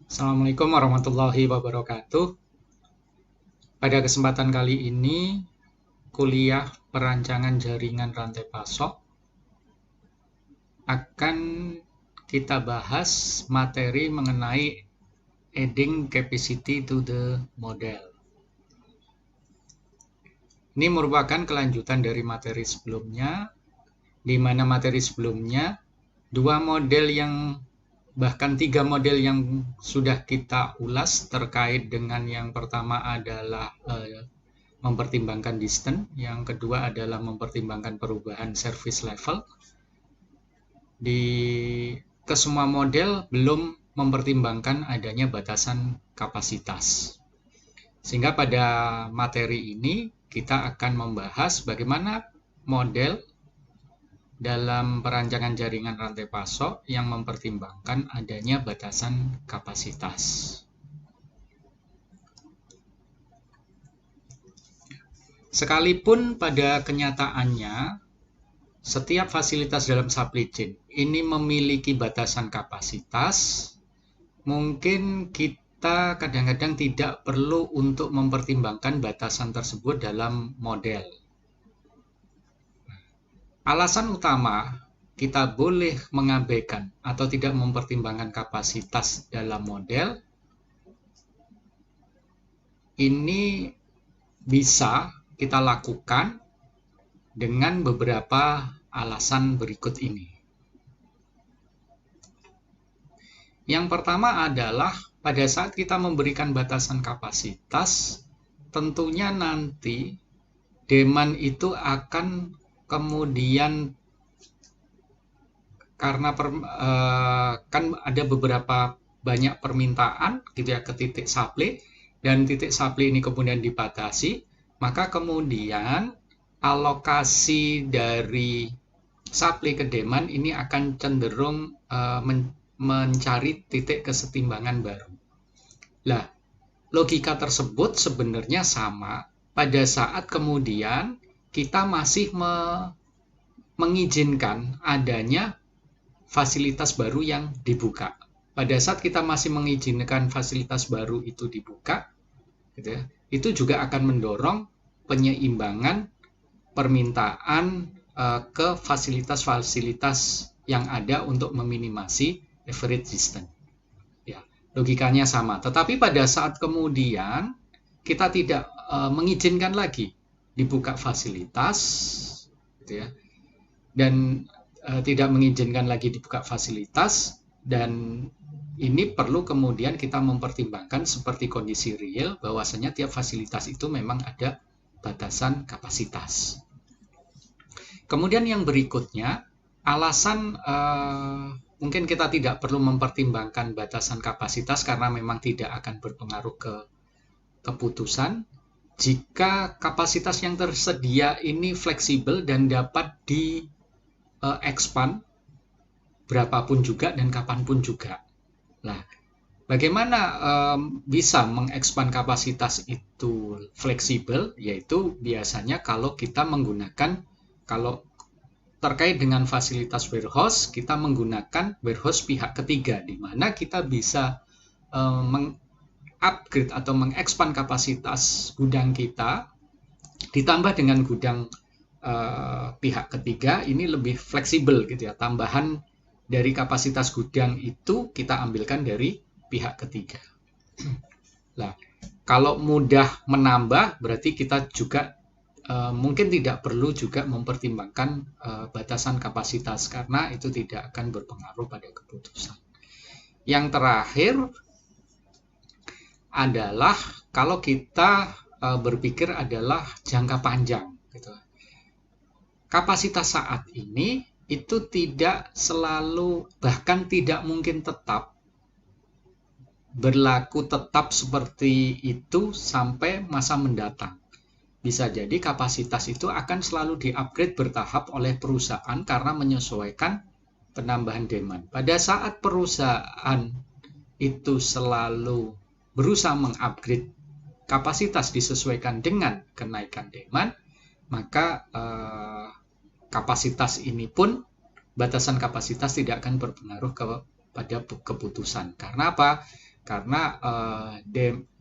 Assalamualaikum warahmatullahi wabarakatuh. Pada kesempatan kali ini, kuliah perancangan jaringan rantai pasok akan kita bahas materi mengenai adding capacity to the model. Ini merupakan kelanjutan dari materi sebelumnya, di mana materi sebelumnya dua model yang bahkan tiga model yang sudah kita ulas terkait dengan yang pertama adalah mempertimbangkan distance, yang kedua adalah mempertimbangkan perubahan service level. Di kesemua model belum mempertimbangkan adanya batasan kapasitas. Sehingga pada materi ini kita akan membahas bagaimana model dalam perancangan jaringan rantai pasok yang mempertimbangkan adanya batasan kapasitas. Sekalipun pada kenyataannya setiap fasilitas dalam supply chain ini memiliki batasan kapasitas, mungkin kita kadang-kadang tidak perlu untuk mempertimbangkan batasan tersebut dalam model. Alasan utama kita boleh mengabaikan atau tidak mempertimbangkan kapasitas dalam model ini bisa kita lakukan dengan beberapa alasan berikut ini. Yang pertama adalah pada saat kita memberikan batasan kapasitas, tentunya nanti demand itu akan kemudian karena kan ada beberapa banyak permintaan gitu ya ke titik supply, dan titik supply ini kemudian dibatasi, maka kemudian alokasi dari supply ke demand ini akan cenderung mencari titik kesetimbangan baru. Lah, logika tersebut sebenarnya sama pada saat kemudian kita masih mengizinkan adanya fasilitas baru yang dibuka. Pada saat kita masih mengizinkan fasilitas baru itu dibuka, gitu ya, itu juga akan mendorong penyeimbangan permintaan ke fasilitas-fasilitas yang ada untuk meminimasi average distance. Ya, logikanya sama. Tetapi pada saat kemudian kita tidak mengizinkan lagi dibuka fasilitas, gitu ya, dan tidak mengizinkan lagi dibuka fasilitas, dan ini perlu kemudian kita mempertimbangkan seperti kondisi real bahwasanya tiap fasilitas itu memang ada batasan kapasitas. Kemudian yang berikutnya, alasan mungkin kita tidak perlu mempertimbangkan batasan kapasitas karena memang tidak akan berpengaruh ke keputusan jika kapasitas yang tersedia ini fleksibel dan dapat di-expand berapapun juga dan kapanpun juga. Nah, bagaimana bisa mengekspand kapasitas itu fleksibel? Yaitu biasanya kalau kita menggunakan, kalau terkait dengan fasilitas warehouse, kita menggunakan warehouse pihak ketiga, di mana kita bisa mengupgrade atau mengekspand kapasitas gudang kita, ditambah dengan gudang pihak ketiga, ini lebih fleksibel gitu ya. Tambahan dari kapasitas gudang itu kita ambilkan dari pihak ketiga. Nah, kalau mudah menambah, berarti kita juga mungkin tidak perlu juga mempertimbangkan batasan kapasitas karena itu tidak akan berpengaruh pada keputusan. Yang terakhir adalah kalau kita berpikir adalah jangka panjang, gitu. Kapasitas saat ini itu tidak selalu, bahkan tidak mungkin tetap berlaku tetap seperti itu sampai masa mendatang. Bisa jadi kapasitas itu akan selalu di-upgrade bertahap oleh perusahaan karena menyesuaikan penambahan demand. Pada saat perusahaan itu selalu berusaha mengupgrade kapasitas disesuaikan dengan kenaikan demand, maka kapasitas ini pun, batasan kapasitas tidak akan berpengaruh kepada keputusan. Karena apa? karena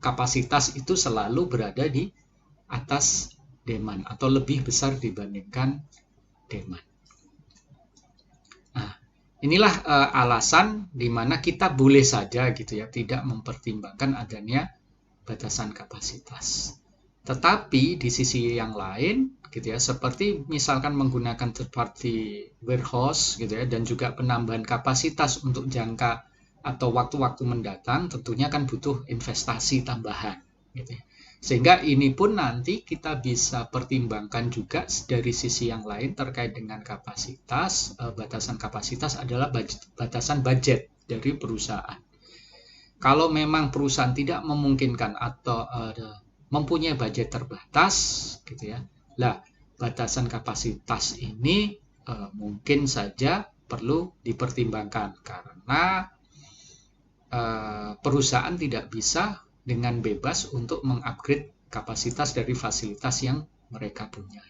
kapasitas itu selalu berada di atas demand atau lebih besar dibandingkan demand. Nah, inilah alasan di mana kita boleh saja gitu ya tidak mempertimbangkan adanya batasan kapasitas. Tetapi di sisi yang lain gitu ya, seperti misalkan menggunakan third party warehouse gitu ya, dan juga penambahan kapasitas untuk jangka atau waktu-waktu mendatang, tentunya kan butuh investasi tambahan gitu ya. Sehingga ini pun nanti kita bisa pertimbangkan juga dari sisi yang lain terkait dengan kapasitas. Batasan kapasitas adalah batasan budget dari perusahaan. Kalau memang perusahaan tidak memungkinkan atau mempunyai budget terbatas gitu ya. Lah, batasan kapasitas ini mungkin saja perlu dipertimbangkan karena perusahaan tidak bisa dengan bebas untuk mengupgrade kapasitas dari fasilitas yang mereka punya.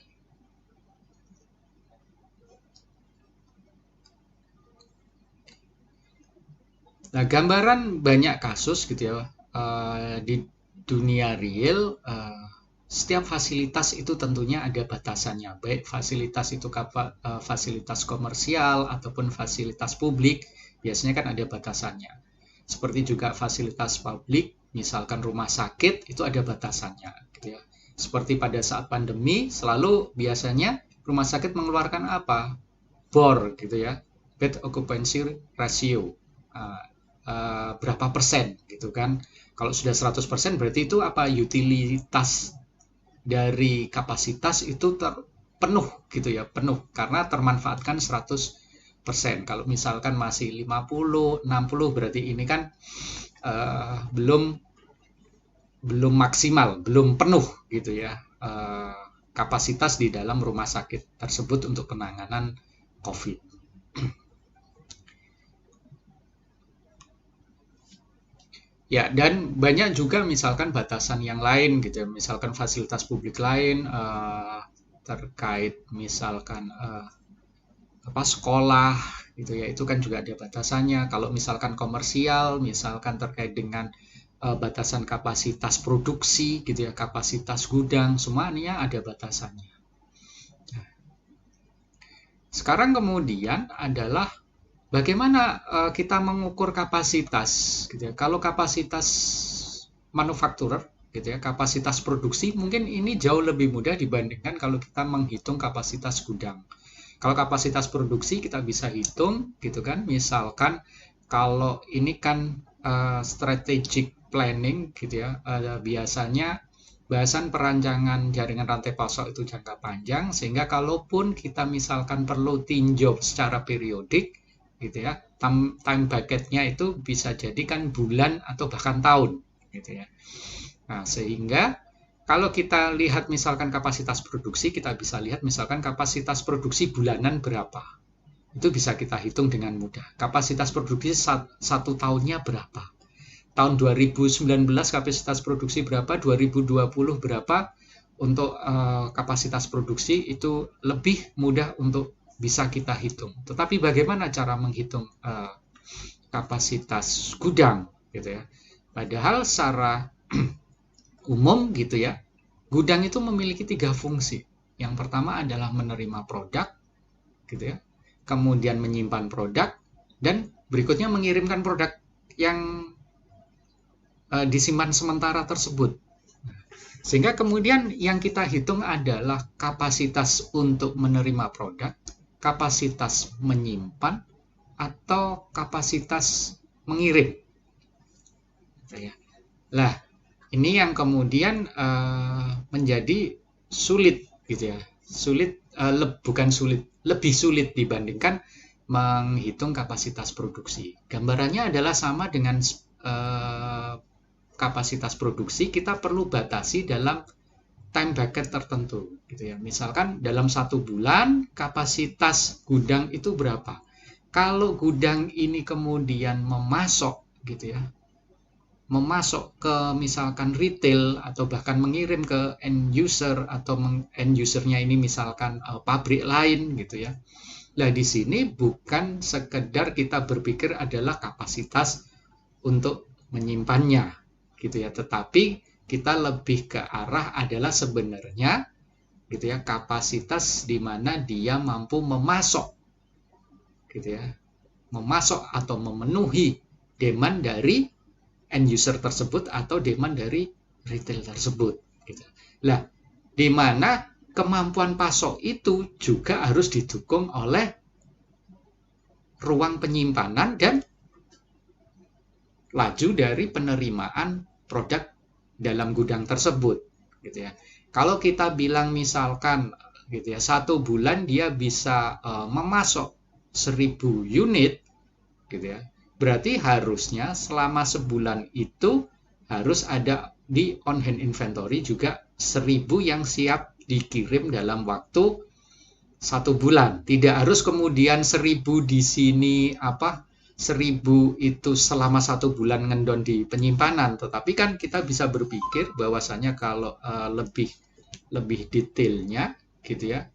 Nah, gambaran banyak kasus gitu ya di dunia real, setiap fasilitas itu tentunya ada batasannya, baik fasilitas itu fasilitas komersial ataupun fasilitas publik, biasanya kan ada batasannya. Seperti juga fasilitas publik, misalkan rumah sakit, itu ada batasannya gitu ya. Seperti pada saat pandemi, selalu biasanya rumah sakit mengeluarkan apa? BOR gitu ya, bed occupancy ratio. Berapa persen gitu kan. Kalau sudah 100% berarti itu apa? Utilitas dari kapasitas itu penuh gitu ya, penuh karena termanfaatkan 100%. Kalau misalkan masih 50, 60 berarti ini kan belum maksimal, belum penuh gitu ya. Kapasitas di dalam rumah sakit tersebut untuk penanganan COVID. Ya, dan banyak juga misalkan batasan yang lain gitu ya, misalkan fasilitas publik lain terkait misalkan sekolah gitu ya, itu kan juga ada batasannya. Kalau misalkan komersial, misalkan terkait dengan batasan kapasitas produksi gitu ya, kapasitas gudang, semuanya ada batasannya. Sekarang kemudian adalah bagaimana kita mengukur kapasitas gitu ya. Kalau kapasitas manufakturer gitu ya, kapasitas produksi mungkin ini jauh lebih mudah dibandingkan kalau kita menghitung kapasitas gudang. Kalau kapasitas produksi kita bisa hitung gitu kan. Misalkan kalau ini kan strategic planning gitu ya, biasanya bahasan perancangan jaringan rantai pasok itu jangka panjang, sehingga kalaupun kita misalkan perlu tinjau secara periodik gitu ya, time bucketnya itu bisa jadi kan bulan atau bahkan tahun gitu ya. Nah, sehingga kalau kita lihat misalkan kapasitas produksi, kita bisa lihat misalkan kapasitas produksi bulanan berapa. Itu bisa kita hitung dengan mudah. Kapasitas produksi satu tahunnya berapa. Tahun 2019 kapasitas produksi berapa, 2020 berapa, untuk kapasitas produksi itu lebih mudah untuk bisa kita hitung. Tetapi bagaimana cara menghitung kapasitas gudang gitu ya. Padahal secara umum gitu ya, gudang itu memiliki 3 fungsi. Yang pertama adalah menerima produk gitu ya, kemudian menyimpan produk, dan berikutnya mengirimkan produk yang disimpan sementara tersebut. Sehingga kemudian yang kita hitung adalah kapasitas untuk menerima produk, kapasitas menyimpan, atau kapasitas mengirim. Lah, ini yang kemudian menjadi sulit gitu ya. Lebih sulit dibandingkan menghitung kapasitas produksi. Gambarannya adalah sama dengan kapasitas produksi, kita perlu batasi dalam time bucket tertentu gitu ya. Misalkan dalam 1 bulan kapasitas gudang itu berapa. Kalau gudang ini kemudian memasok gitu ya, memasok ke misalkan retail atau bahkan mengirim ke end user, atau end usernya ini misalkan pabrik lain gitu ya. Nah, di sini bukan sekedar kita berpikir adalah kapasitas untuk menyimpannya, gitu ya. Tetapi kita lebih ke arah adalah sebenarnya, gitu ya, kapasitas di mana dia mampu memasok, gitu ya, memasok atau memenuhi demand dari end user tersebut atau demand dari retail tersebut, gitu. Lah, di mana kemampuan pasok itu juga harus didukung oleh ruang penyimpanan dan laju dari penerimaan produk dalam gudang tersebut, gitu ya. Kalau kita bilang misalkan, gitu ya, 1 bulan dia bisa memasok 1000 unit, gitu ya, berarti harusnya selama sebulan itu harus ada di on hand inventory juga 1000 yang siap dikirim dalam waktu 1 bulan. Tidak harus kemudian 1000 di sini 1000 itu selama 1 bulan ngendon di penyimpanan, tetapi kan kita bisa berpikir bahwasanya kalau lebih detailnya, gitu ya,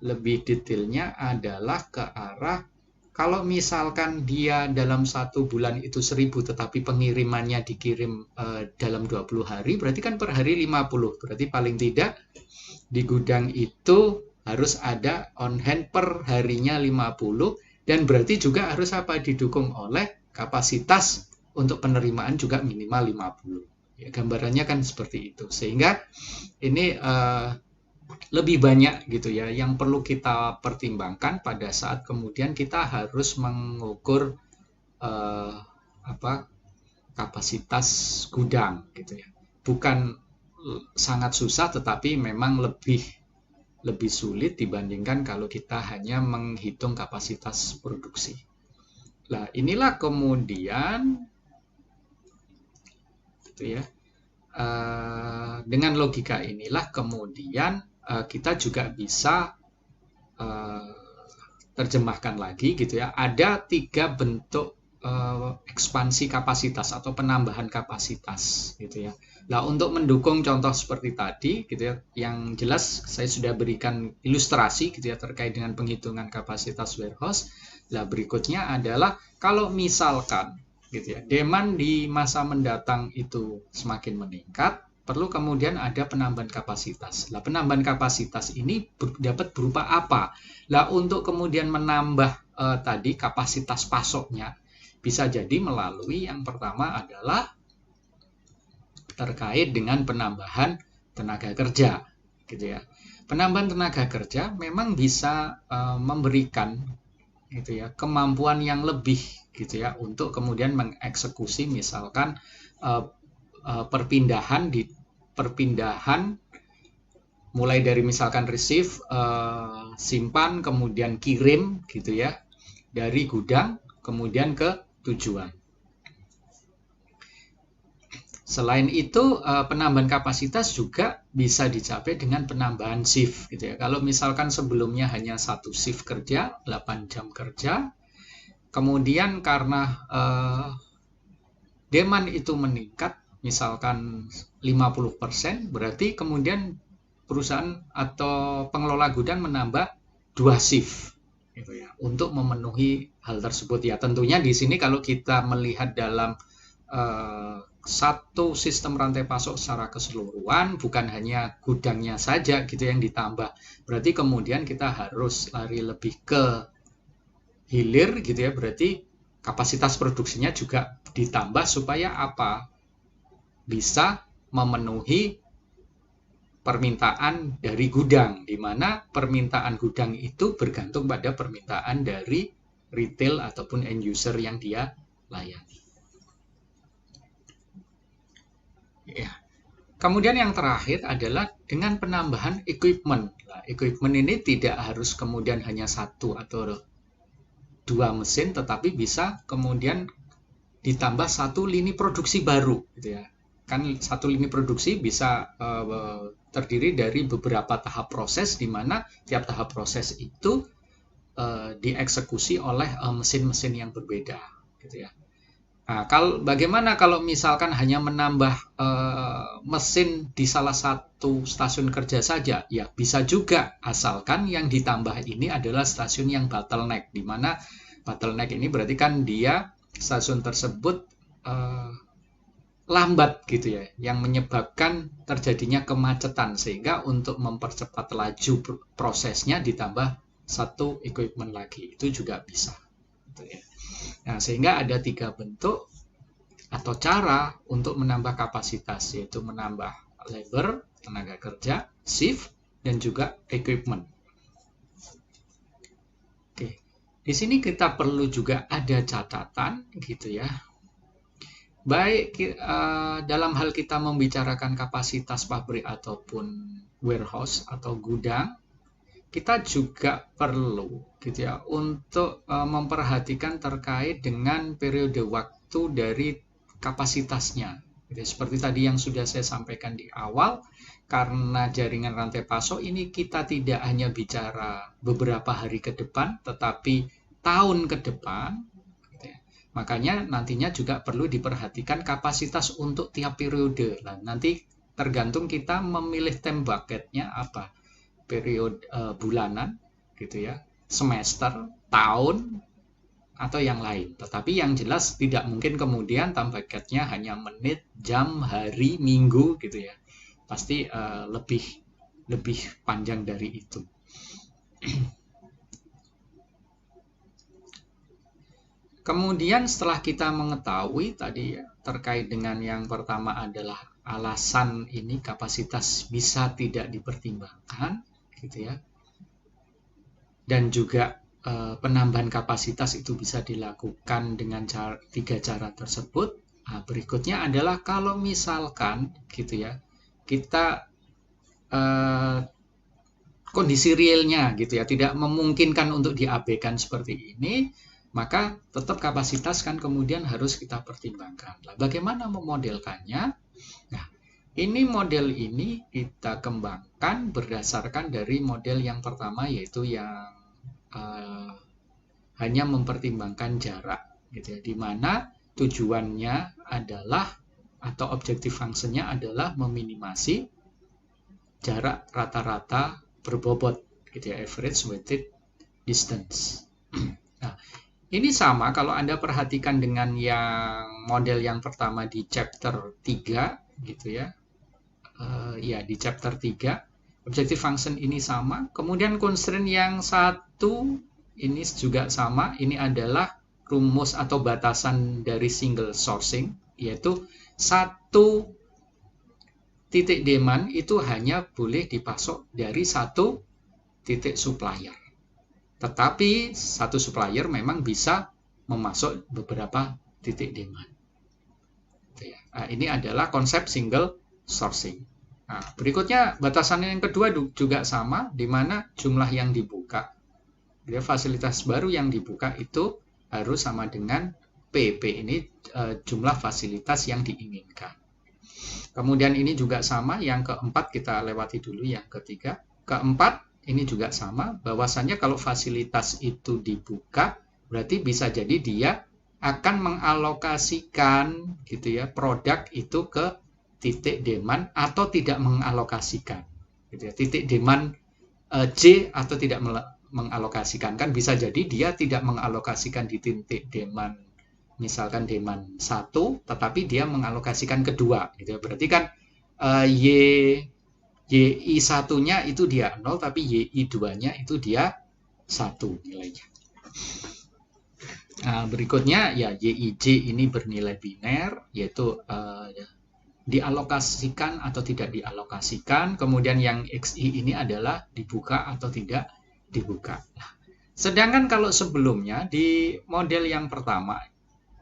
lebih detailnya adalah ke arah kalau misalkan dia dalam 1 bulan itu 1000 tetapi pengirimannya dikirim dalam 20 hari, berarti kan per hari 50, berarti paling tidak di gudang itu harus ada on hand per harinya 50. Dan berarti juga harus didukung oleh kapasitas untuk penerimaan juga minimal 50. Ya, gambarannya kan seperti itu. Sehingga ini lebih banyak, gitu ya, yang perlu kita pertimbangkan pada saat kemudian kita harus mengukur kapasitas gudang, gitu ya. Bukan sangat susah, tetapi memang lebih sulit dibandingkan kalau kita hanya menghitung kapasitas produksi. Nah, inilah kemudian, gitu ya, dengan logika inilah kemudian kita juga bisa terjemahkan lagi, gitu ya. Ada 3 bentuk ekspansi kapasitas atau penambahan kapasitas, gitu ya. Nah, untuk mendukung contoh seperti tadi, gitu ya, yang jelas saya sudah berikan ilustrasi, gitu ya, terkait dengan penghitungan kapasitas warehouse. Nah, berikutnya adalah kalau misalkan, gitu ya, demand di masa mendatang itu semakin meningkat, perlu kemudian ada penambahan kapasitas. Nah, penambahan kapasitas ini dapat berupa apa? Nah, untuk kemudian menambah tadi kapasitas pasoknya, bisa jadi melalui yang pertama adalah terkait dengan penambahan tenaga kerja, gitu ya. Penambahan tenaga kerja memang bisa memberikan, gitu ya, kemampuan yang lebih, gitu ya, untuk kemudian mengeksekusi misalkan perpindahan mulai dari misalkan receive, simpan, kemudian kirim, gitu ya, dari gudang kemudian ke tujuan. Selain itu, penambahan kapasitas juga bisa dicapai dengan penambahan shift, gitu ya. Kalau misalkan sebelumnya hanya 1 shift kerja, 8 jam kerja, kemudian karena demand itu meningkat, misalkan 50%, berarti kemudian perusahaan atau pengelola gudang menambah 2 shift, gitu ya, untuk memenuhi hal tersebut. Ya, tentunya di sini kalau kita melihat dalam satu sistem rantai pasok secara keseluruhan, bukan hanya gudangnya saja, gitu, yang ditambah. Berarti kemudian kita harus lari lebih ke hilir, gitu ya. Berarti kapasitas produksinya juga ditambah supaya bisa memenuhi permintaan dari gudang, di mana permintaan gudang itu bergantung pada permintaan dari retail ataupun end user yang dia layani. Ya. Kemudian yang terakhir adalah dengan penambahan equipment. Nah, equipment ini tidak harus kemudian hanya 1 atau 2 mesin, tetapi bisa kemudian ditambah 1 lini produksi baru, gitu ya. Kan 1 lini produksi bisa terdiri dari beberapa tahap proses, di mana tiap tahap proses itu dieksekusi oleh mesin-mesin yang berbeda, gitu ya. Nah, bagaimana kalau misalkan hanya menambah mesin di salah satu stasiun kerja saja? Ya, bisa juga, asalkan yang ditambah ini adalah stasiun yang bottleneck, di mana bottleneck ini berarti kan dia stasiun tersebut lambat gitu ya, yang menyebabkan terjadinya kemacetan, sehingga untuk mempercepat laju prosesnya ditambah satu equipment lagi, itu juga bisa gitu ya. Nah, sehingga ada 3 bentuk atau cara untuk menambah kapasitas, yaitu menambah labor, tenaga kerja, shift, dan juga equipment. Oke. Di sini kita perlu juga ada catatan gitu ya. Baik dalam hal kita membicarakan kapasitas pabrik ataupun warehouse atau gudang, kita juga perlu gitu ya untuk memperhatikan terkait dengan periode waktu dari kapasitasnya. Gitu. Seperti tadi yang sudah saya sampaikan di awal, karena jaringan rantai pasok ini kita tidak hanya bicara beberapa hari ke depan, tetapi tahun ke depan. Makanya nantinya juga perlu diperhatikan kapasitas untuk tiap periode. Nah, nanti tergantung kita memilih time bucketnya apa, periode bulanan, gitu ya, semester, tahun, atau yang lain. Tetapi yang jelas tidak mungkin kemudian time bucketnya hanya menit, jam, hari, minggu, gitu ya. Pasti lebih panjang dari itu. Kemudian setelah kita mengetahui tadi ya, terkait dengan yang pertama adalah alasan ini kapasitas bisa tidak dipertimbangkan gitu ya. Dan juga penambahan kapasitas itu bisa dilakukan dengan 3 cara tersebut. Nah, berikutnya adalah kalau misalkan gitu ya, kita kondisi realnya gitu ya tidak memungkinkan untuk diabaikan seperti ini, maka tetap kapasitas kan kemudian harus kita pertimbangkan. Nah, bagaimana memodelkannya? Nah, ini model ini kita kembangkan berdasarkan dari model yang pertama, yaitu yang hanya mempertimbangkan jarak, gitu ya, di mana tujuannya adalah atau objektif fungsinya adalah meminimasi jarak rata-rata berbobot, gitu ya, average weighted distance. Nah, ini sama kalau Anda perhatikan dengan yang model yang pertama di chapter 3 gitu ya. Ya, di chapter 3 objective function ini sama. Kemudian constraint yang satu ini juga sama. Ini adalah rumus atau batasan dari single sourcing, yaitu satu titik demand itu hanya boleh dipasok dari satu titik supplier. Tetapi satu supplier memang bisa memasok beberapa titik demand. Nah, ini adalah konsep single sourcing. Nah, berikutnya batasan yang kedua juga sama, di mana jumlah yang dibuka, fasilitas baru yang dibuka itu harus sama dengan PP, ini jumlah fasilitas yang diinginkan. Kemudian ini juga sama, yang keempat kita lewati dulu, yang ketiga. Keempat, ini juga sama, bahwasannya kalau fasilitas itu dibuka, berarti bisa jadi dia akan mengalokasikan gitu ya produk itu ke titik demand atau tidak mengalokasikan. Gitu ya. Titik demand J atau tidak mengalokasikan, kan bisa jadi dia tidak mengalokasikan di titik demand, misalkan demand 1, tetapi dia mengalokasikan kedua. Gitu ya. Berarti kan YI 1-nya itu dia 0, tapi YI 2-nya itu dia 1 nilainya. Nah, berikutnya ya YIJ ini bernilai biner, yaitu dialokasikan atau tidak dialokasikan. Kemudian yang XI ini adalah dibuka atau tidak dibuka. Nah, sedangkan kalau sebelumnya di model yang pertama,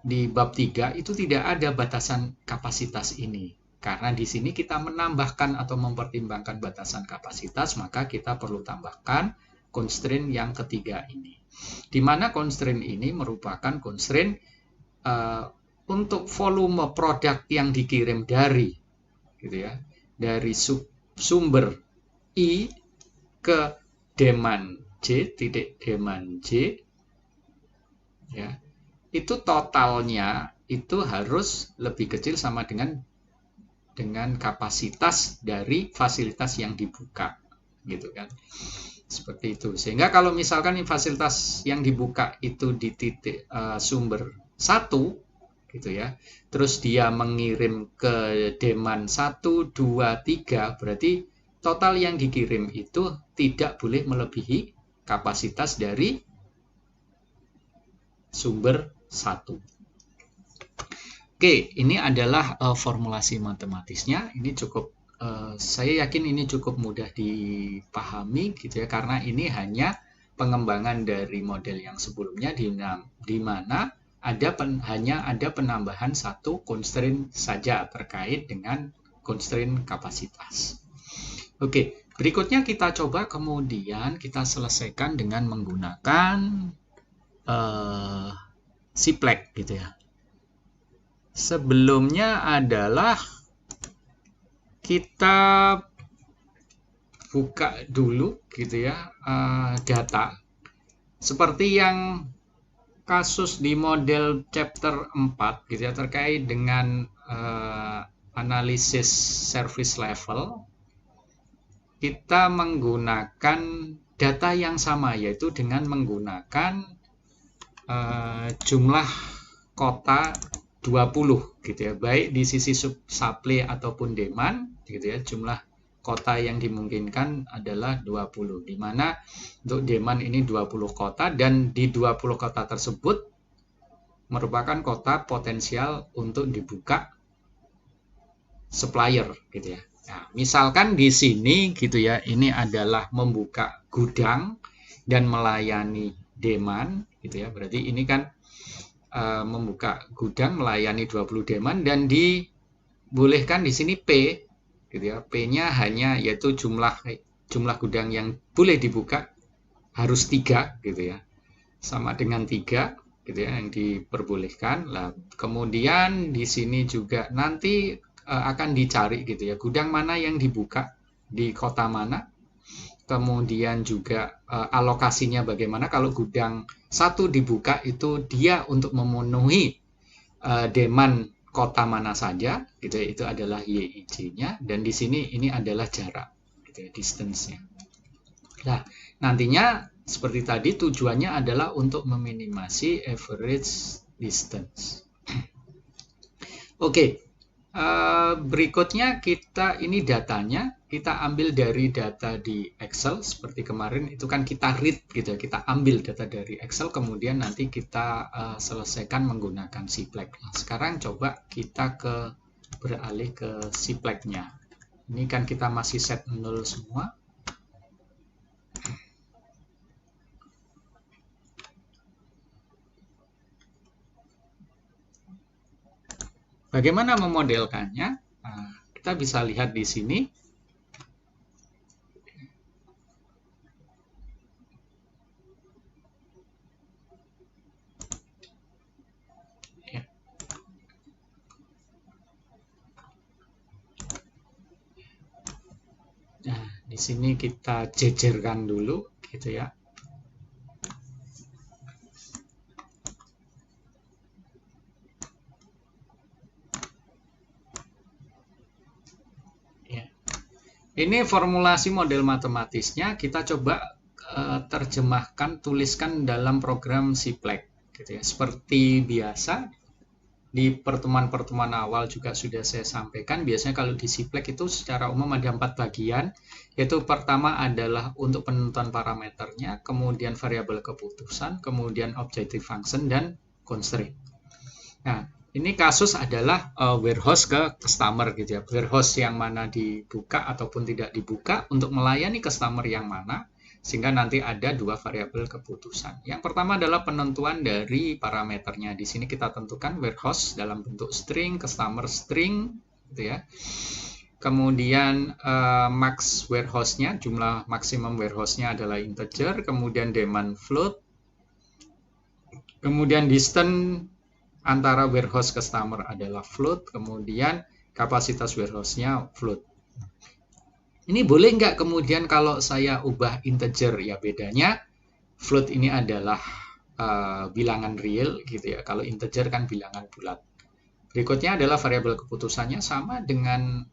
di bab 3 itu tidak ada batasan kapasitas ini. Karena di sini kita menambahkan atau mempertimbangkan batasan kapasitas, maka kita perlu tambahkan constraint yang ketiga ini. Di mana constraint ini merupakan constraint untuk volume produk yang dikirim dari gitu ya, dari sumber I ke demand J, titik demand J ya. Itu totalnya itu harus lebih kecil sama dengan kapasitas dari fasilitas yang dibuka, gitu kan. Seperti itu. Sehingga kalau misalkan fasilitas yang dibuka itu di titik sumber 1, gitu ya. Terus dia mengirim ke demand 1, 2, 3, berarti total yang dikirim itu tidak boleh melebihi kapasitas dari sumber 1. Oke, ini adalah formulasi matematisnya. Ini cukup, saya yakin ini cukup mudah dipahami gitu ya, karena ini hanya pengembangan dari model yang sebelumnya di mana hanya ada penambahan satu constraint saja terkait dengan constraint kapasitas. Oke, berikutnya kita coba kemudian kita selesaikan dengan menggunakan Siplek gitu ya. Sebelumnya adalah kita buka dulu gitu ya data seperti yang kasus di model chapter 4 gitu ya, terkait dengan analisis service level. Kita menggunakan data yang sama, yaitu dengan menggunakan jumlah kota 20 gitu ya, baik di sisi supply ataupun demand gitu ya. Jumlah kota yang dimungkinkan adalah 20, di mana untuk demand ini 20 kota, dan di 20 kota tersebut merupakan kota potensial untuk dibuka supplier gitu ya. Nah, misalkan di sini gitu ya, ini adalah membuka gudang dan melayani demand gitu ya. Berarti ini kan membuka gudang melayani 20 demand, dan dibolehkan di sini P gitu ya. P-nya hanya yaitu jumlah gudang yang boleh dibuka harus 3 gitu ya. Sama dengan 3 gitu ya yang diperbolehkan. Lah, kemudian di sini juga nanti akan dicari gitu ya, gudang mana yang dibuka di kota mana. Kemudian juga alokasinya bagaimana. Kalau gudang 1 dibuka itu dia untuk memenuhi demand kota mana saja gitu ya, itu adalah YIJ-nya, dan di sini ini adalah jarak gitu ya, distance-nya. Nah, nantinya seperti tadi tujuannya adalah untuk meminimasi average distance. Oke. Berikutnya ini datanya kita ambil dari data di Excel seperti kemarin. Itu kan kita read gitu ya, kita ambil data dari Excel, kemudian nanti kita selesaikan menggunakan Siplek. Nah, sekarang coba kita beralih ke Sipleknya. Ini kan kita masih set 0 semua. Bagaimana memodelkannya? Nah, kita bisa lihat di sini. Ya. Nah, di sini kita jejerkan dulu, gitu ya. Ini formulasi model matematisnya, kita coba terjemahkan, tuliskan dalam program Siplek gitu ya. Seperti biasa di pertemuan-pertemuan awal juga sudah saya sampaikan, biasanya kalau di Siplek itu secara umum ada 4 bagian, yaitu pertama adalah untuk penentuan parameternya, kemudian variabel keputusan, kemudian objective function, dan constraint. Nah, ini kasus adalah warehouse ke customer gitu ya. Warehouse yang mana dibuka ataupun tidak dibuka untuk melayani customer yang mana, sehingga nanti ada 2 variabel keputusan. Yang pertama adalah penentuan dari parameternya. Di sini kita tentukan warehouse dalam bentuk string, customer string gitu ya. Kemudian max warehouse-nya, jumlah maksimum warehouse-nya adalah integer, kemudian demand float, kemudian distance antara warehouse customer adalah float, kemudian kapasitas warehouse-nya float. Ini boleh nggak kemudian kalau saya ubah integer? Ya, bedanya float ini adalah bilangan real gitu ya. Kalau integer kan bilangan bulat. Berikutnya adalah variabel keputusannya sama dengan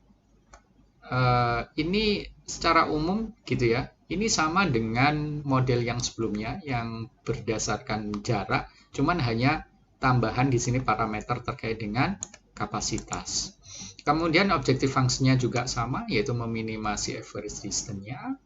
ini secara umum gitu ya. Ini sama dengan model yang sebelumnya yang berdasarkan jarak, cuman hanya tambahan di sini parameter terkait dengan kapasitas. Kemudian objektif fungsinya juga sama, yaitu meminimasi average distance-nya.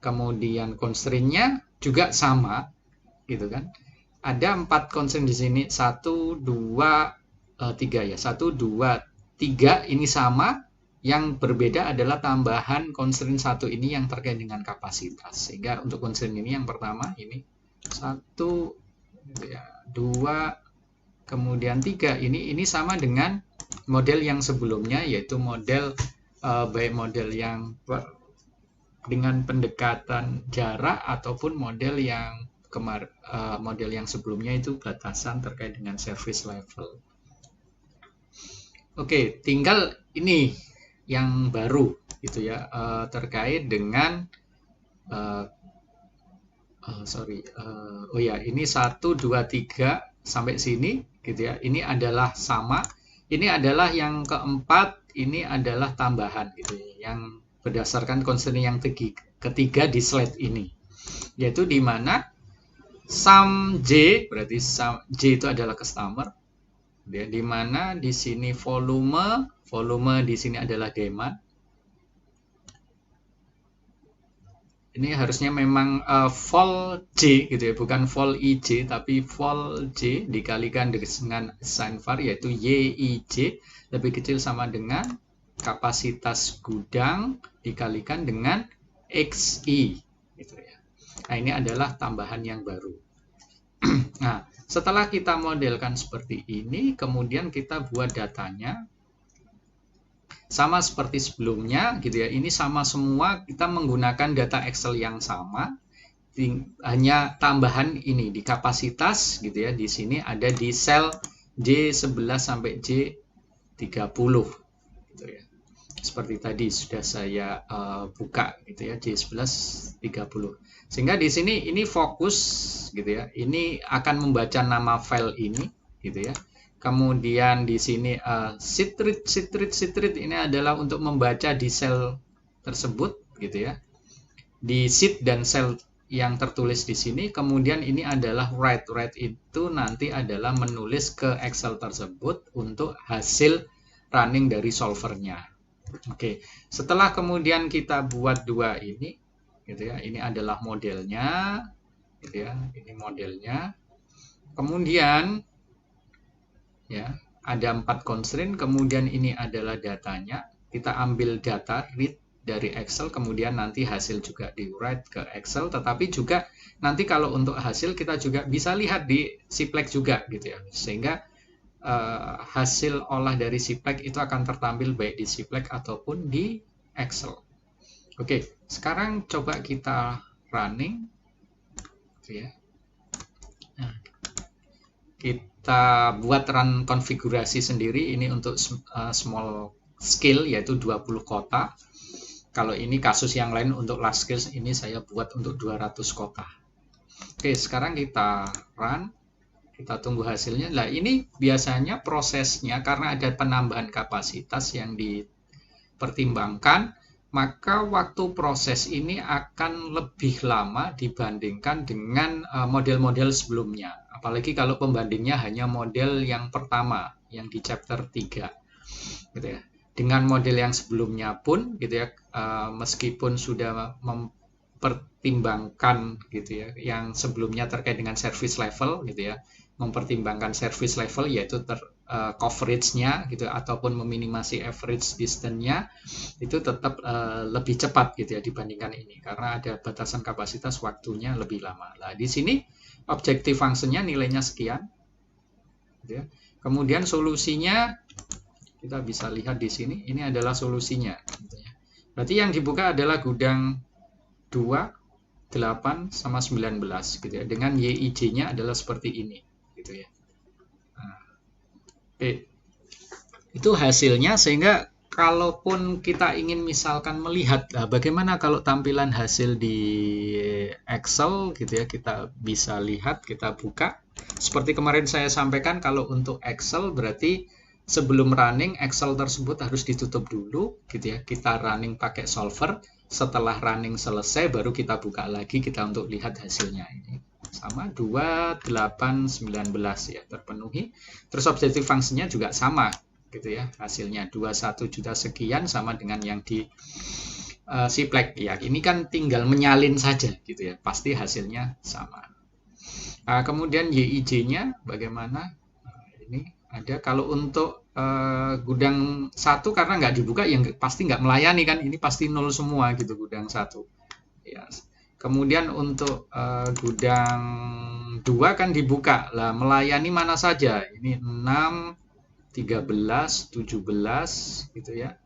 Kemudian constraint-nya juga sama, gitu kan. Ada 4 constraint di sini, 1, 2, 3 ya. 1, 2, 3 ini sama. Yang berbeda adalah tambahan constraint 1 ini yang terkait dengan kapasitas. Sehingga untuk constraint ini yang pertama ini 1, 2, kemudian 3 ini sama dengan model yang sebelumnya, yaitu model baik model yang dengan pendekatan jarak ataupun model yang model yang sebelumnya itu batasan terkait dengan service level. Oke, tinggal ini yang baru gitu ya, terkait dengan ini 1, 2, 3 sampai sini gitu ya. Ini adalah sama. Ini adalah yang keempat, ini adalah tambahan gitu ya, yang berdasarkan constraint yang ketiga di slide ini. Yaitu di mana sum J, berarti sum J itu adalah customer. Ya, di mana di sini volume di sini adalah demand. Ini harusnya memang vol J gitu ya, bukan vol IJ tapi vol J dikalikan dengan sign var, yaitu YIJ lebih kecil sama dengan kapasitas gudang dikalikan dengan XI gitu ya. Nah, ini adalah tambahan yang baru. Nah, setelah kita modelkan seperti ini, kemudian kita buat datanya sama seperti sebelumnya gitu ya. Ini sama semua, kita menggunakan data Excel yang sama. Hanya tambahan ini di kapasitas gitu ya. Di sini ada di sel J11 sampai J30 gitu ya. Seperti tadi sudah saya buka gitu ya, J11 30. Sehingga di sini ini fokus gitu ya. Ini akan membaca nama file ini gitu ya. Kemudian di sini citrate ini adalah untuk membaca di sel tersebut gitu ya. Di sheet dan sel yang tertulis di sini. Kemudian ini adalah write itu nanti adalah menulis ke Excel tersebut untuk hasil running dari solvernya. Oke, setelah kemudian kita buat dua ini gitu ya. Ini adalah modelnya gitu ya. Ini modelnya. Kemudian ya, ada 4 constraint, kemudian ini adalah datanya. Kita ambil data read dari Excel, kemudian nanti hasil juga di write ke Excel, tetapi juga nanti kalau untuk hasil kita juga bisa lihat di Ciplex juga gitu ya. Sehingga hasil olah dari Ciplex itu akan tertampil baik di Ciplex ataupun di Excel. Oke, sekarang coba kita running gitu ya. Nah, kita buat run konfigurasi sendiri ini untuk small scale yaitu 20 kota. Kalau ini kasus yang lain untuk large scale ini saya buat untuk 200 kota. Oke, sekarang kita run. Kita tunggu hasilnya. Nah, ini biasanya prosesnya karena ada penambahan kapasitas yang dipertimbangkan, maka waktu proses ini akan lebih lama dibandingkan dengan model-model sebelumnya. Apalagi kalau pembandingnya hanya model yang pertama, yang di chapter 3. Gitu ya. Dengan model yang sebelumnya pun gitu ya, meskipun sudah mempertimbangkan gitu ya, yang sebelumnya terkait dengan service level gitu ya, mempertimbangkan service level yaitu coverage-nya gitu ataupun meminimasi average distance-nya, itu tetap lebih cepat gitu ya dibandingkan ini karena ada batasan kapasitas, waktunya lebih lama. Nah, di sini objektif fungsinya nilainya sekian gitu ya. Kemudian solusinya kita bisa lihat di sini, ini adalah solusinya gitu ya. Berarti yang dibuka adalah gudang 2, 8 sama 19 gitu ya. Dengan YIJ-nya adalah seperti ini gitu ya. Nah, itu hasilnya, sehingga kalaupun kita ingin misalkan melihat bagaimana kalau tampilan hasil di Excel gitu ya, kita bisa lihat, kita buka. Seperti kemarin saya sampaikan, kalau untuk Excel berarti sebelum running Excel tersebut harus ditutup dulu gitu ya. Kita running pakai solver. Setelah running selesai baru kita buka lagi kita untuk lihat hasilnya ini. sama 2819 ya, terpenuhi. Terus objektif fungsinya juga sama gitu ya, hasilnya 21 juta sekian sama dengan yang di Siplek ya. Ini kan tinggal menyalin saja gitu ya, pasti hasilnya sama. Kemudian YIJ-nya bagaimana? Ini ada kalau untuk gudang 1 karena nggak dibuka yang pasti nggak melayani kan, ini pasti 0 semua gitu gudang 1 ya. Kemudian untuk gudang 2 kan dibuka lah, melayani mana saja, ini 6, 13, 17 gitu ya,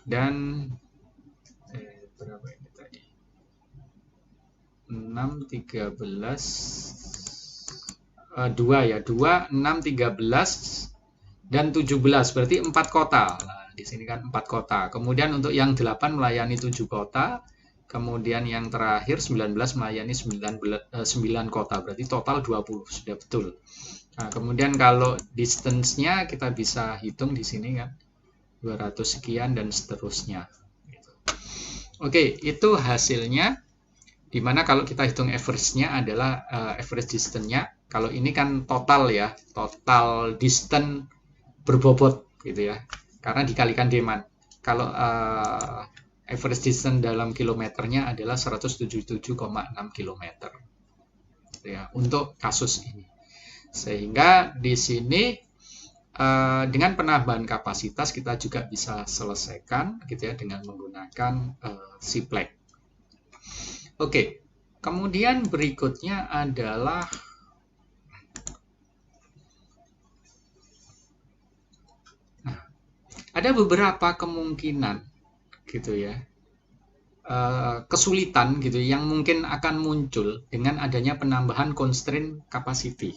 dan berapa ini tadi, 6, 13, 2 ya, 2, 6, 13 dan 17, berarti 4 kota. Nah, di sini kan 4 kota. Kemudian untuk yang 8 melayani 7 kota. Kemudian yang terakhir 19 melayani 9 kota. Berarti total 20, sudah betul. Nah, kemudian kalau distance-nya kita bisa hitung di sini kan. 200 sekian dan seterusnya. Oke, itu hasilnya. Dimana kalau kita hitung average-nya adalah average distance-nya. Kalau ini kan total ya, total distance berbobot gitu ya, karena dikalikan demand. Kalau average distance dalam kilometernya adalah 177,6 km ya untuk kasus ini. Sehingga di sini dengan penambahan kapasitas kita juga bisa selesaikan gitu ya dengan menggunakan Siplek. Oke, kemudian berikutnya adalah ada beberapa kemungkinan gitu ya, kesulitan gitu yang mungkin akan muncul dengan adanya penambahan constraint capacity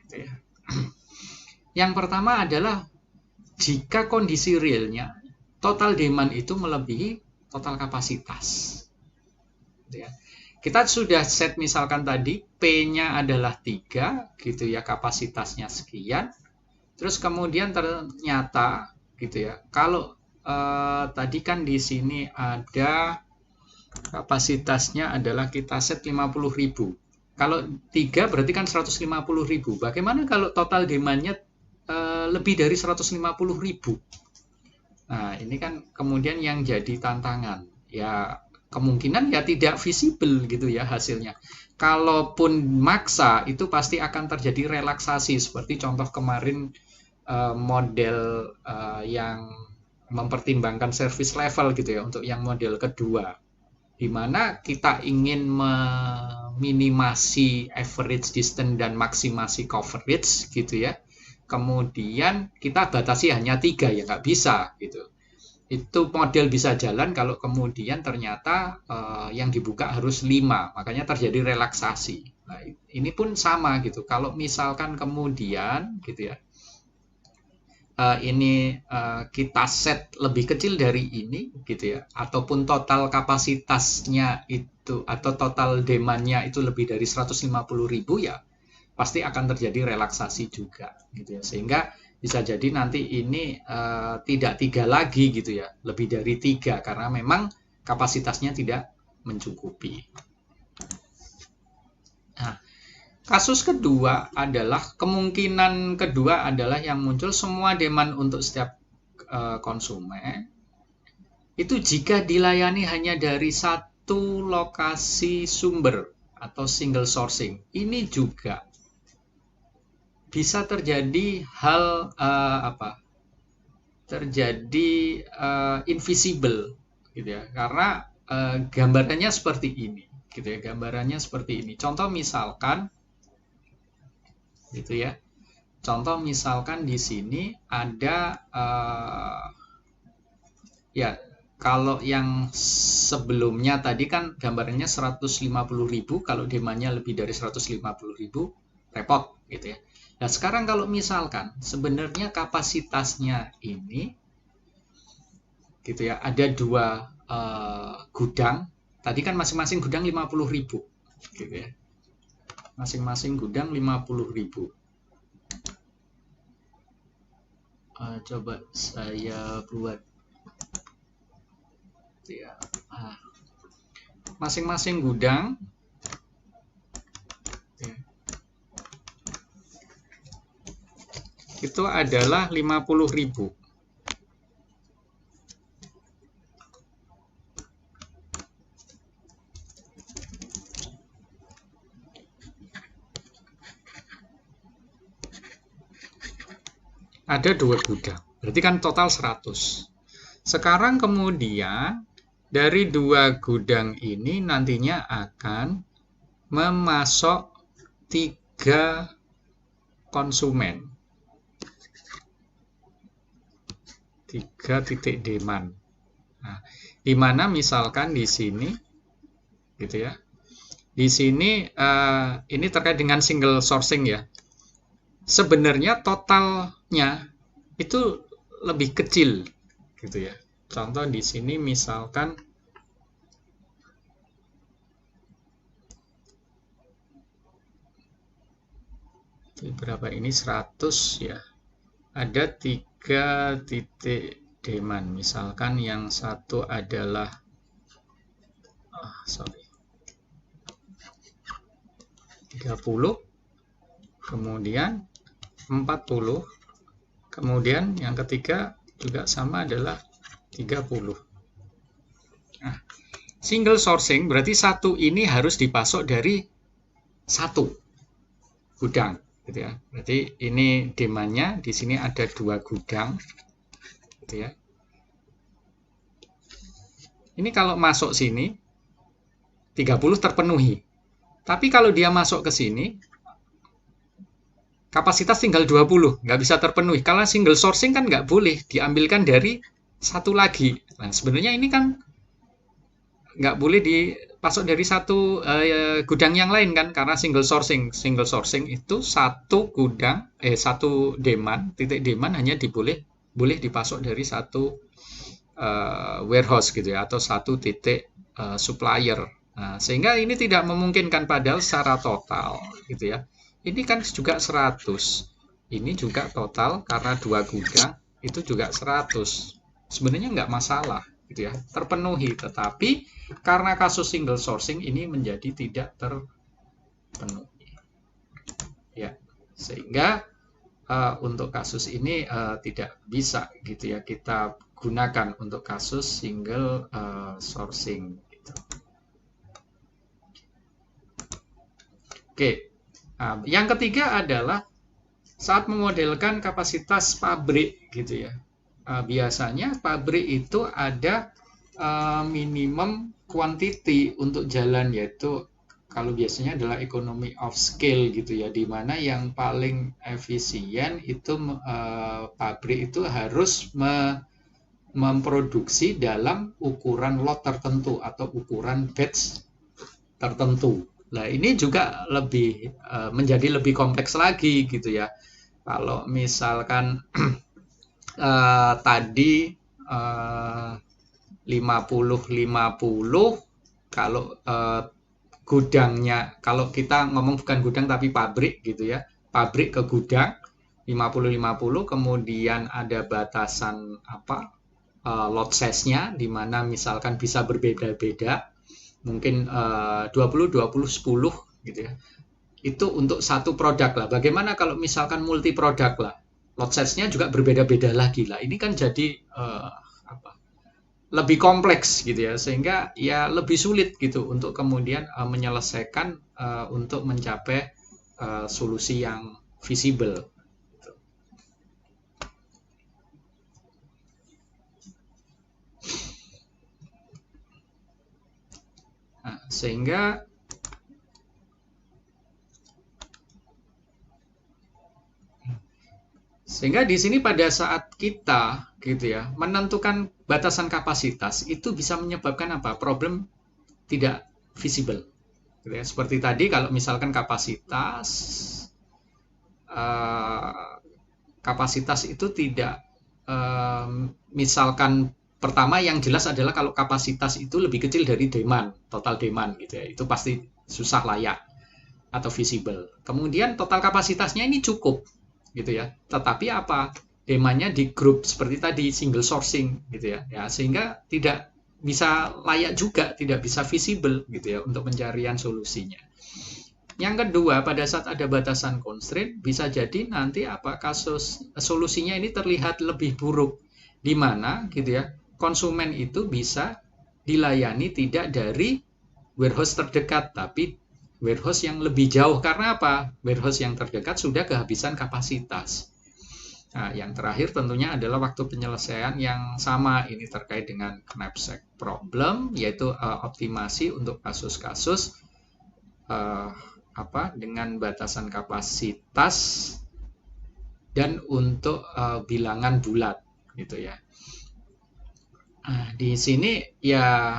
gitu ya. Yang pertama adalah jika kondisi realnya total demand itu melebihi total kapasitas gitu ya. Kita sudah set misalkan tadi P-nya adalah 3 gitu ya, kapasitasnya sekian. Terus kemudian ternyata gitu ya, kalau tadi kan di sini ada kapasitasnya adalah kita set 50.000. Kalau 3 berarti kan 150.000. Bagaimana kalau total demand-nya lebih dari 150.000? Nah, ini kan kemudian yang jadi tantangan. Ya, kemungkinan ya tidak visible gitu ya hasilnya. Kalaupun maksa, itu pasti akan terjadi relaksasi. Seperti contoh kemarin model yang mempertimbangkan service level gitu ya, untuk yang model kedua. Di mana kita ingin meminimasi average distance dan maksimasi coverage gitu ya. Kemudian kita batasi hanya 3 ya, nggak bisa gitu. Itu model bisa jalan kalau kemudian ternyata yang dibuka harus 5, makanya terjadi relaksasi. Nah, ini pun sama gitu. Kalau misalkan kemudian gitu ya, ini kita set lebih kecil dari ini gitu ya, ataupun total kapasitasnya itu atau total demand-nya itu lebih dari 150.000 ya, pasti akan terjadi relaksasi juga gitu ya, sehingga bisa jadi nanti ini tidak 3 lagi gitu ya, lebih dari 3 karena memang kapasitasnya tidak mencukupi. Nah, kasus kedua adalah kemungkinan kedua adalah yang muncul semua demand untuk setiap konsumen itu jika dilayani hanya dari satu lokasi sumber atau single sourcing. Ini juga bisa terjadi hal terjadi invisible gitu ya, karena gambarannya seperti ini gitu ya, gambarannya seperti ini. Contoh misalkan gitu ya, contoh misalkan di sini ada ya, kalau yang sebelumnya tadi kan gambarannya 150.000, kalau demandnya lebih dari 150.000 repot gitu ya. Nah, sekarang kalau misalkan sebenarnya kapasitasnya ini gitu ya, ada 2 gudang, tadi kan masing-masing gudang 50.000 gitu ya. Masing-masing gudang 50.000. Coba saya buat ya. Masing-masing gudang itu adalah 50.000. Ada 2 gudang, berarti kan total 100. Sekarang kemudian dari 2 gudang ini nantinya akan memasok 3 konsumen, 3 titik demand. Nah, di mana misalkan di sini, gitu ya. Di sini ini terkait dengan single sourcing ya. Sebenarnya totalnya itu lebih kecil, gitu ya. Contoh di sini misalkan berapa ini 100 ya. Ada 3 titik demand. Misalkan yang satu adalah 30, kemudian 40, kemudian yang ketiga juga sama adalah 30. Nah, single sourcing berarti satu ini harus dipasok dari satu gudang, gitu ya. Berarti ini demandnya di sini ada 2 gudang, gitu ya. Ini kalau masuk sini 30 terpenuhi. Tapi kalau dia masuk ke sini kapasitas tinggal 20, nggak bisa terpenuhi. Kalau single sourcing kan nggak boleh diambilkan dari satu lagi. Nah, sebenarnya ini kan nggak boleh dipasok dari satu gudang yang lain kan, karena single sourcing. Single sourcing itu satu gudang, satu demand, titik demand hanya boleh dipasok dari satu warehouse gitu ya, atau satu titik supplier. Nah, sehingga ini tidak memungkinkan padahal secara total gitu ya. Ini kan juga 100. Ini juga total karena 2 gudang itu juga 100. Sebenarnya nggak masalah gitu ya, terpenuhi. Tetapi karena kasus single sourcing ini menjadi tidak terpenuhi. Ya, sehingga untuk kasus ini tidak bisa gitu ya kita gunakan untuk kasus single sourcing gitu. Oke. Yang ketiga adalah saat memodelkan kapasitas pabrik gitu ya. Biasanya pabrik itu ada minimum quantity untuk jalan, yaitu kalau biasanya adalah economy of scale gitu ya, di mana yang paling efisien itu pabrik itu harus memproduksi dalam ukuran lot tertentu atau ukuran batch tertentu. Nah, ini juga menjadi lebih kompleks lagi gitu ya. Kalau misalkan tadi 50-50, kalau gudangnya, kalau kita ngomong bukan gudang tapi pabrik gitu ya, pabrik ke gudang 50-50, kemudian ada batasan lot size-nya, di mana misalkan bisa berbeda-beda, mungkin 20-20-10 gitu ya. Itu untuk satu produk lah. Bagaimana kalau misalkan multi produk lah, lot size-nya juga berbeda-beda lagi lah. Ini kan jadi lebih kompleks gitu ya, sehingga ya lebih sulit gitu untuk kemudian menyelesaikan untuk mencapai solusi yang visible. Nah, sehingga di sini pada saat kita gitu ya menentukan batasan kapasitas itu bisa menyebabkan apa? Problem tidak visible. Gitu ya. Seperti tadi kalau misalkan kapasitas itu tidak misalkan pertama yang jelas adalah kalau kapasitas itu lebih kecil dari demand, total demand gitu ya. Itu pasti susah layak atau visible. Kemudian total kapasitasnya ini cukup gitu ya. Tetapi apa? Demandnya di grup seperti tadi single sourcing gitu ya. Ya, sehingga tidak bisa layak juga, tidak bisa visible gitu ya untuk pencarian solusinya. Yang kedua, pada saat ada batasan constraint, bisa jadi nanti solusinya ini terlihat lebih buruk, di mana gitu ya, konsumen itu bisa dilayani tidak dari warehouse terdekat, tapi warehouse yang lebih jauh. Karena apa? Warehouse yang terdekat sudah kehabisan kapasitas. Nah, yang terakhir tentunya adalah waktu penyelesaian yang sama. Ini terkait dengan knapsack problem, yaitu optimasi untuk kasus-kasus dengan batasan kapasitas dan untuk bilangan bulat, gitu ya. Nah, di sini ya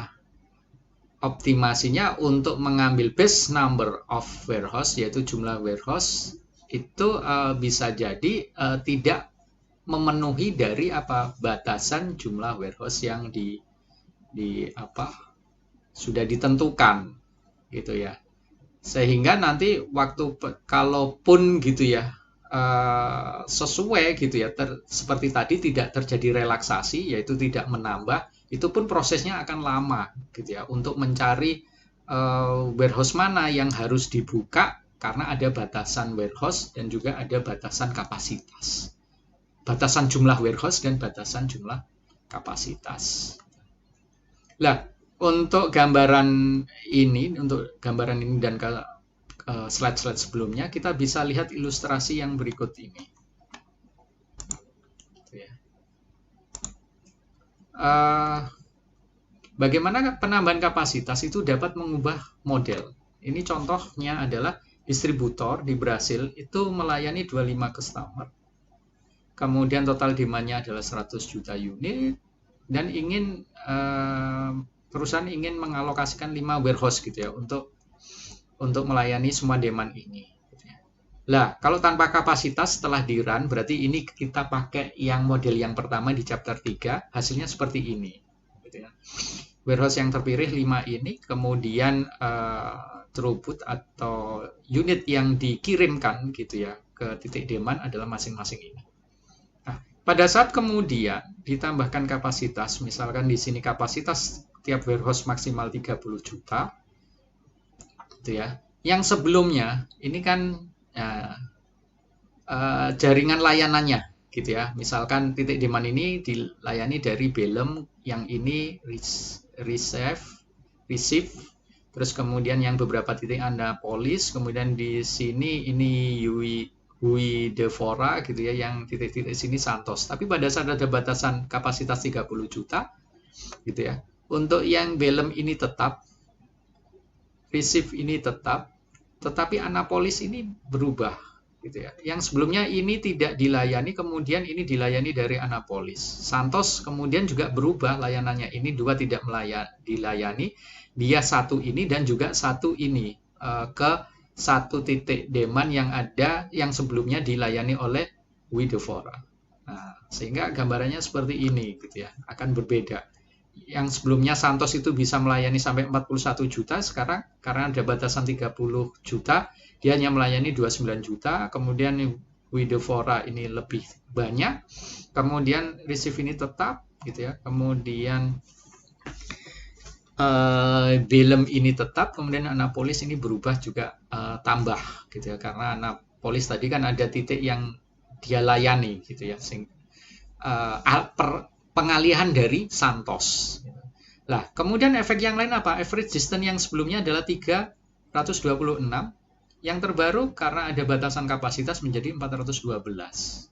optimasinya untuk mengambil base number of warehouse, yaitu jumlah warehouse, itu bisa jadi tidak memenuhi dari batasan jumlah warehouse yang sudah ditentukan, gitu ya. Sehingga nanti kalaupun gitu ya sesuai gitu ya, seperti tadi tidak terjadi relaksasi, yaitu tidak menambah, itu pun prosesnya akan lama gitu ya, untuk mencari warehouse mana yang harus dibuka, karena ada batasan warehouse dan juga ada batasan kapasitas, batasan jumlah warehouse dan batasan jumlah kapasitas. Nah, untuk gambaran ini dan slide-slide sebelumnya, kita bisa lihat ilustrasi yang berikut ini. Bagaimana penambahan kapasitas itu dapat mengubah model. Ini contohnya adalah distributor di Brasil itu melayani 25 customer. Kemudian total demand-nya adalah 100 juta unit, dan perusahaan ingin mengalokasikan 5 warehouse gitu ya, untuk melayani semua demand ini. Lah, kalau tanpa kapasitas setelah di-run, berarti ini kita pakai yang model yang pertama di chapter 3, hasilnya seperti ini. Gitu ya. Warehouse yang terpilih 5 ini, kemudian throughput atau unit yang dikirimkan gitu ya ke titik demand adalah masing-masing ini. Nah, pada saat kemudian ditambahkan kapasitas, misalkan di sini kapasitas tiap warehouse maksimal 30 juta, gitu ya. Yang sebelumnya ini kan jaringan layanannya gitu ya. Misalkan titik demand ini dilayani dari Belem, yang ini receive, terus kemudian yang beberapa titik Annapolis, kemudian di sini ini Huy Devora gitu ya, yang titik-titik sini Santos. Tapi pada saat ada batasan kapasitas 30 juta gitu ya, untuk yang Belem ini tetap, receive ini tetap, tetapi Annapolis ini berubah gitu ya. Yang sebelumnya ini tidak dilayani, kemudian ini dilayani dari Annapolis. Santos kemudian juga berubah layanannya, ini dua tidak dilayani, dia satu ini dan juga satu ini ke satu titik demand yang ada, yang sebelumnya dilayani oleh Widevora. Nah, sehingga gambarannya seperti ini gitu ya, akan berbeda. Yang sebelumnya Santos itu bisa melayani sampai 41 juta, sekarang karena ada batasan 30 juta, dia hanya melayani 29 juta, kemudian Widevora ini lebih banyak, kemudian receive ini tetap, gitu ya, kemudian Belem ini tetap, kemudian Annapolis ini berubah juga tambah, gitu ya, karena Annapolis tadi kan ada titik yang dia layani, gitu ya, pengalihan dari Santos. Nah, kemudian efek yang lain apa? Average distance yang sebelumnya adalah 326, yang terbaru karena ada batasan kapasitas menjadi 412.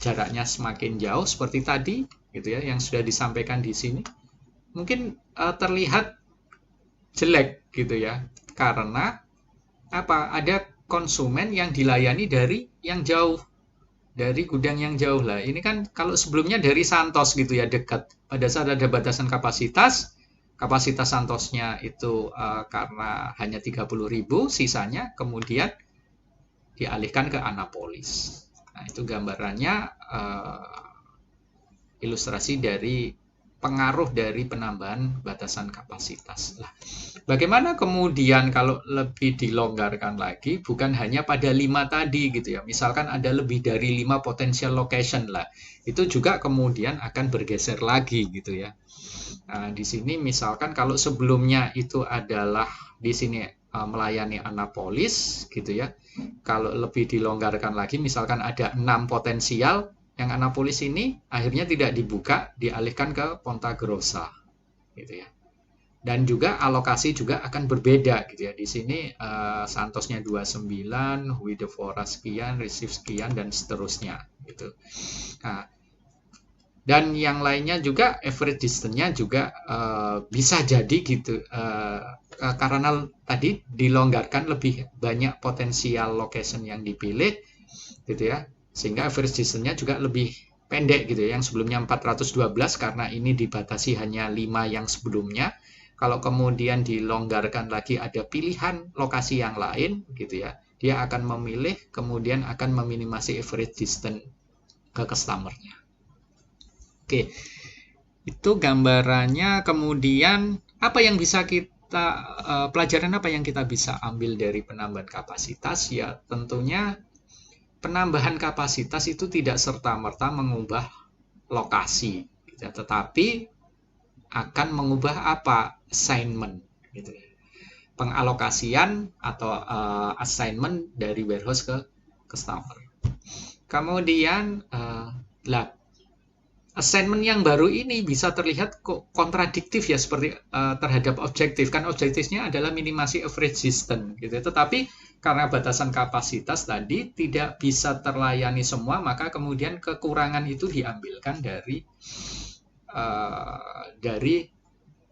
Jaraknya semakin jauh seperti tadi, gitu ya, yang sudah disampaikan di sini. Mungkin terlihat jelek, gitu ya, karena ada konsumen yang dilayani dari yang jauh, dari gudang yang jauh lah. Ini kan kalau sebelumnya dari Santos gitu ya, dekat. Pada saat ada batasan kapasitas Santosnya itu karena hanya 30.000, sisanya kemudian dialihkan ke Annapolis. Nah, itu gambarannya ilustrasi dari pengaruh dari penambahan batasan kapasitas. Nah, bagaimana kemudian kalau lebih dilonggarkan lagi, bukan hanya pada 5 tadi gitu ya, misalkan ada lebih dari 5 potential location lah, itu juga kemudian akan bergeser lagi gitu ya. Nah, di sini misalkan kalau sebelumnya itu adalah di sini melayani anapolis gitu ya. Kalau lebih dilonggarkan lagi, misalkan ada 6 potensial, yang anapolis ini akhirnya tidak dibuka, dialihkan ke Ponta Grossa gitu ya. Dan juga alokasi juga akan berbeda gitu ya. Di sini Santosnya 29, Huidevora sekian, Receive sekian, dan seterusnya gitu. Nah, dan yang lainnya juga average distance-nya juga bisa jadi gitu. Karena tadi dilonggarkan lebih banyak potensial location yang dipilih gitu ya. Sehingga average distance-nya juga lebih pendek gitu ya. Yang sebelumnya 412 karena ini dibatasi hanya 5 yang sebelumnya. Kalau kemudian dilonggarkan lagi ada pilihan lokasi yang lain gitu ya, dia akan memilih kemudian akan meminimasi average distance ke customer-nya. Oke, itu gambarannya. Kemudian apa yang bisa kita pelajaran apa yang kita bisa ambil dari penambahan kapasitas? Ya tentunya penambahan kapasitas itu tidak serta-merta mengubah lokasi, gitu, tetapi akan mengubah apa? Assignment gitu ya. Pengalokasian atau assignment dari warehouse ke customer. Kemudian assignment yang baru ini bisa terlihat kontradiktif ya, seperti terhadap objektif. Kan objektifnya adalah minimasi average distance gitu. Tetapi karena batasan kapasitas tadi tidak bisa terlayani semua, maka kemudian kekurangan itu diambilkan dari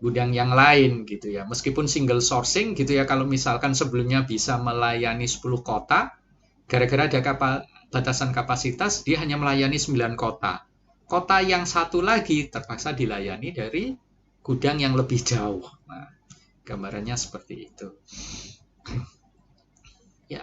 gudang yang lain gitu ya. Meskipun single sourcing gitu ya, kalau misalkan sebelumnya bisa melayani 10 kota, gara-gara ada batasan kapasitas, dia hanya melayani 9 kota. Kota yang satu lagi terpaksa dilayani dari gudang yang lebih jauh. Nah, gambarannya seperti itu. Ya.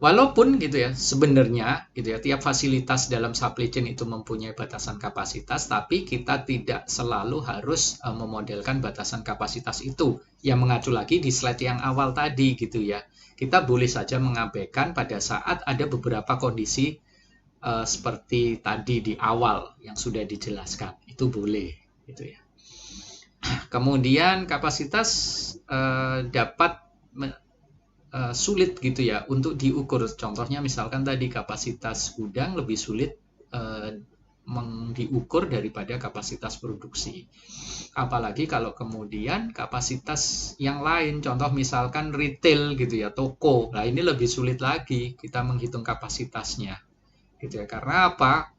Walaupun gitu ya, sebenarnya gitu ya, tiap fasilitas dalam supply chain itu mempunyai batasan kapasitas, tapi kita tidak selalu harus memodelkan batasan kapasitas itu. Yang mengacu lagi di slide yang awal tadi gitu ya. Kita boleh saja mengabaikan pada saat ada beberapa kondisi seperti tadi di awal yang sudah dijelaskan. Itu boleh gitu ya. Kemudian kapasitas dapat sulit gitu ya untuk diukur. Contohnya misalkan tadi kapasitas gudang lebih sulit diukur daripada kapasitas produksi. Apalagi kalau kemudian kapasitas yang lain, contoh misalkan retail gitu ya, toko. Nah, ini lebih sulit lagi kita menghitung kapasitasnya. Gitu ya. Karena apa?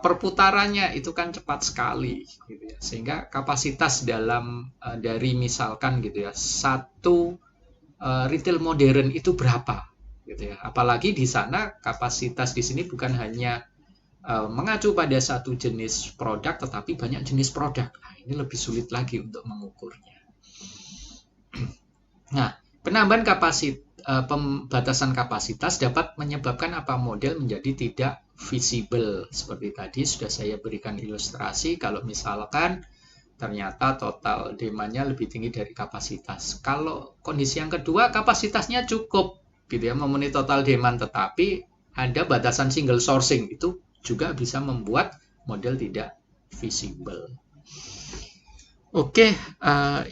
Perputarannya itu kan cepat sekali gitu ya. Sehingga kapasitas dari misalkan gitu ya, satu retail modern itu berapa gitu ya. Apalagi di sana kapasitas di sini bukan hanya mengacu pada satu jenis produk, tetapi banyak jenis produk. Nah, ini lebih sulit lagi untuk mengukurnya. Nah, penambahan pembatasan kapasitas dapat menyebabkan apa? Model menjadi tidak visible. Seperti tadi sudah saya berikan ilustrasi, kalau misalkan ternyata total demand-nya lebih tinggi dari kapasitas. Kalau kondisi yang kedua, kapasitasnya cukup gitu ya, memenuhi total demand, tetapi ada batasan single sourcing, itu juga bisa membuat model tidak visible. Oke,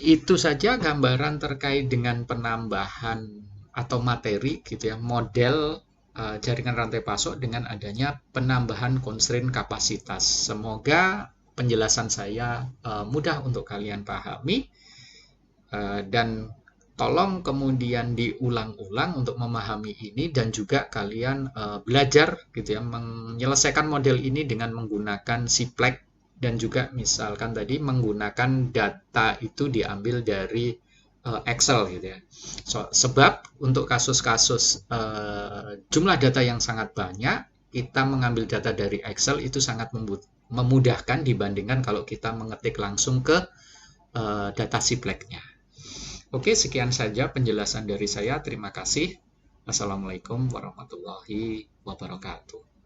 itu saja gambaran terkait dengan penambahan atau materi gitu ya, model jaringan rantai pasok dengan adanya penambahan constraint kapasitas. Semoga penjelasan saya mudah untuk kalian pahami, dan tolong kemudian diulang-ulang untuk memahami ini, dan juga kalian belajar gitu ya, menyelesaikan model ini dengan menggunakan Siplek, dan juga misalkan tadi menggunakan data itu diambil dari Excel gitu ya. Sebab untuk kasus-kasus jumlah data yang sangat banyak, kita mengambil data dari Excel itu sangat memudahkan dibandingkan kalau kita mengetik langsung ke data Sipleknya. Oke, sekian saja penjelasan dari saya. Terima kasih. Assalamualaikum warahmatullahi wabarakatuh.